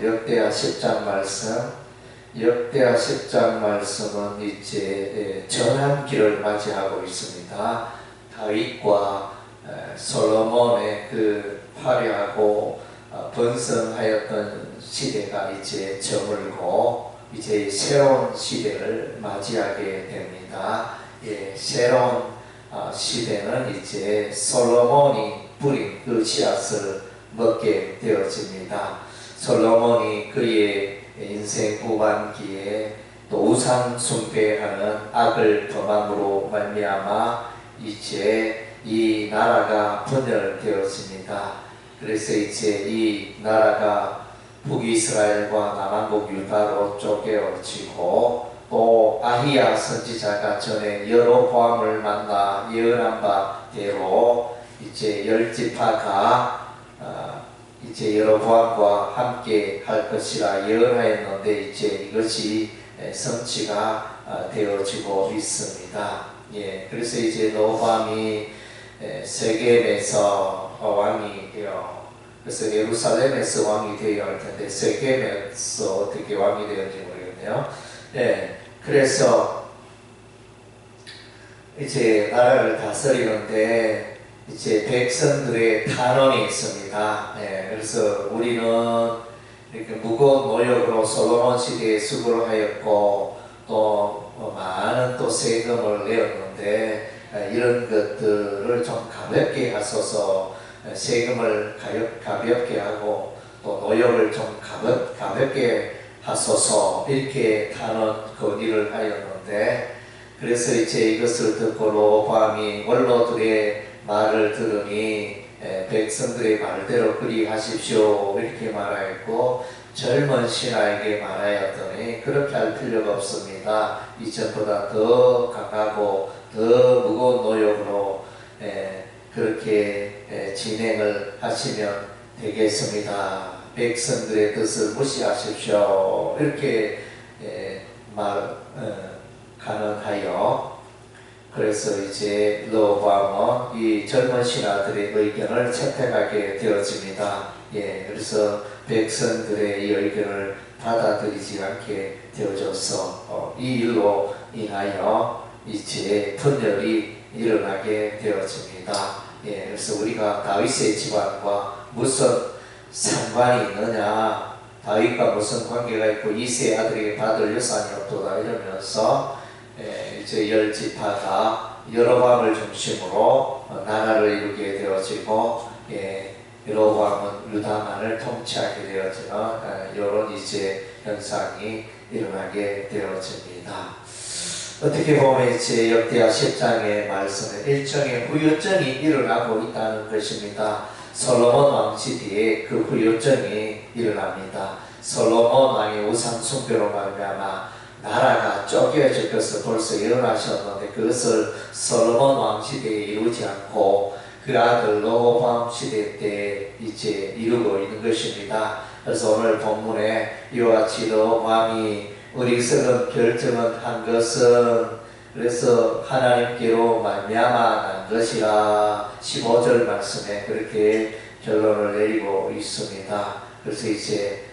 역대하 10장 말씀. 역대하 10장 말씀은 이제 전환기를 맞이하고 있습니다. 다윗과 솔로몬의 그 화려하고 번성하였던 시대가 이제 저물고 이제 새로운 시대를 맞이하게 됩니다. 새로운 시대는 이제 솔로몬이 뿌린 그 씨앗을 먹게 되어집니다. 솔로몬이 그의 인생 후반기에 또 우상 숭배하는 악을 범함으로 말미암아 이제 이 나라가 분열되었습니다. 그래서 이제 이 나라가 북이스라엘과 남한국 유다로 쪼개어지고 또 아히야 선지자가 전에 여로보암을 만나 예언한 바대로 이제 10지파가 이제 여로보암과 함께 할 것이라 예언하였는데 이제 이것이 성취가 되어지고 있습니다. 그래서 이제 로보암이 세겜에서 왕이 되어, 그래서 예루살렘에서 왕이 되어야 할 텐데 세겜에서 어떻게 왕이 되었는지 모르겠네요. 그래서 이제 나라를 다스리는데 이제 백성들의 탄원이 있습니다. 그래서 우리는 이렇게 무거운 노력으로 솔로몬 시대에 수고를 하였고 또 많은 또 세금을 내었는데 이런 것들을 좀 가볍게 하소서, 세금을 가볍게 하고 또 노력을 좀 가볍게 하소서, 이렇게 탄원 건의를 하였는데, 그래서 이제 이것을 듣고 로보암이 원로들의 말을 들으니 백성들의 말대로 그리하십시오 이렇게 말하였고, 젊은 신하에게 말하였더니 그렇게 할 필요가 없습니다. 이전보다 더 강하고 더 무거운 노력으로 그렇게 진행을 하시면 되겠습니다. 백성들의 뜻을 무시하십시오 이렇게 간언하여, 그래서 이제 로보암은 이 젊은 신하들의 의견을 채택하게 되어집니다. 그래서 백성들의 이 의견을 받아들이지 않게 되어져서 이 일로 인하여 이제 분열이 일어나게 되어집니다. 그래서 우리가 다윗의 집안과 무슨 상관이 있느냐, 다윗과 무슨 관계가 있고 이새의 아들에게 받을 여산이 없도다 이러면서 이제 10지파가 여로보암을 중심으로 나라를 이루게 되어지고 여로보암은 유다만을 통치하게 되어지는 이런 이제 현상이 일어나게 되어집니다. 어떻게 보면 이제 역대하 10장의 말씀에 일종의 후유증이 일어나고 있다는 것입니다. 솔로몬 왕 시대에 그 후유증이 일어납니다. 솔로몬 왕의 우상 숭배로 말미암아 나라가 쪼개질 것을 벌써 예언하셨는데 그것을 솔로몬 왕 시대에 이루지 않고 그 아들 로보암 시대 때 이제 이루고 있는 것입니다. 그래서 오늘 본문에 이와 같이 로보암이 어리석은 결정을 한 것은 그래서 하나님께로 말미암아 난 것이라 15절 말씀에 그렇게 결론을 내리고 있습니다. 그래서 이제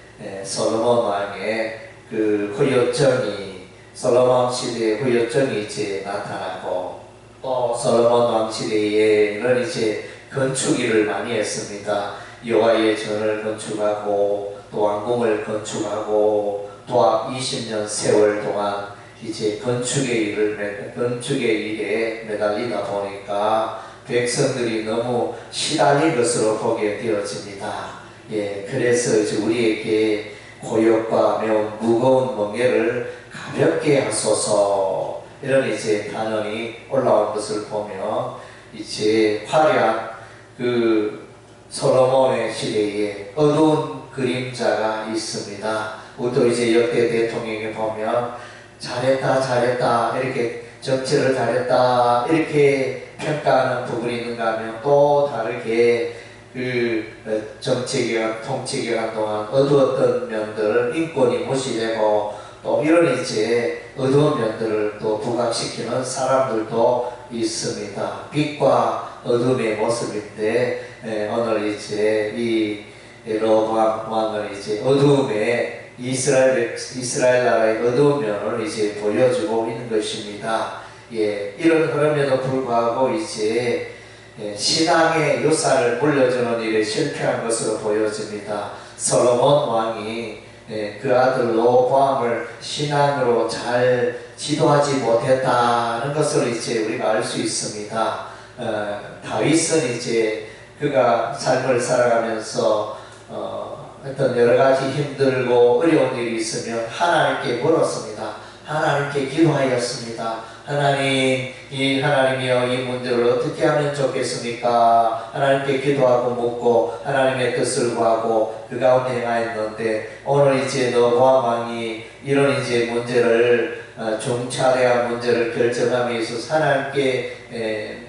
솔로몬 왕의 그 후유증이, 솔로몬 시대의 후유증이 이제 나타나고, 또 솔로몬 왕 시대에는 이제 건축일을 많이 했습니다. 여호와의 전을 건축하고 또 왕궁을 건축하고 도합 20년 세월 동안 이제 건축의 일에 매달리다 보니까 백성들이 너무 시달린 것으로 보게 되어집니다. 그래서 이제 우리에게 고역과 매우 무거운 멍에를 가볍게 하소서, 이런 이제 단언이 올라온 것을 보면 이제 화려한 그 솔로몬의 시대에 어두운 그림자가 있습니다. 또 이제 역대 대통령에 보면 잘했다 이렇게 정치를 잘했다 이렇게 평가하는 부분이 있는가 하면 또 다르게 그 정치기간 통치기간 동안 어두웠던 면들, 인권이 무시되고 또 이런 이제 어두운 면들을 또 부각시키는 사람들도 있습니다. 빛과 어둠의 모습인데 오늘 이제 이 여로보암 왕은 이제 어두움에 이스라엘 나라의 어두운 면을 이제 보여주고 있는 것입니다. 예, 이런 흐름에도 불구하고 이제 신앙의 유산을 물려주는 일에 실패한 것으로 보여집니다. 솔로몬 왕이 그 아들 로보암을 신앙으로 잘 지도하지 못했다는 것을 이제 우리가 알 수 있습니다. 다윗은 이제 그가 삶을 살아가면서 어떤 여러 가지 힘들고 어려운 일이 있으면 하나님께 물었습니다. 하나님께 기도하였습니다. 하나님이여 이 문제를 어떻게 하면 좋겠습니까? 하나님께 기도하고 묻고 하나님의 뜻을 구하고 그 가운데 행하였는데 오늘 이제 로보암 왕이 이런 이제 문제를 중차대한 문제를 결정함에 있어서 하나님께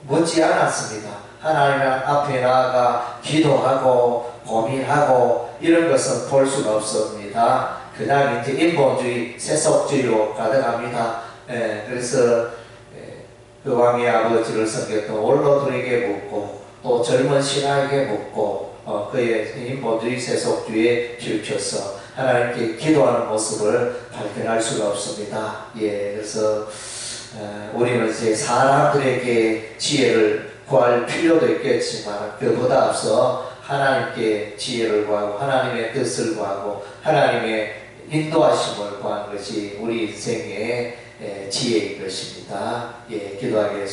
묻지 않았습니다. 하나님 앞에 나아가 기도하고 고민하고 이런 것은 볼 수가 없습니다. 그냥 이제 인본주의, 세속주의로 가득합니다. 그래서 그 왕의 아버지를 섬겼던 원로들에게 묻고 또 젊은 신하에게 묻고 그의 인본주의, 세속주의에 치우쳐서 하나님께 기도하는 모습을 발견할 수가 없습니다. 예, 그래서 우리는 이제 사람들에게 지혜를 구할 필요도 있겠지만 그보다 앞서 하나님께 지혜를 구하고 하나님의 뜻을 구하고 하나님의 인도하심을 구하는 것이 우리 인생의 지혜인 것입니다. 예, 기도하겠습니다.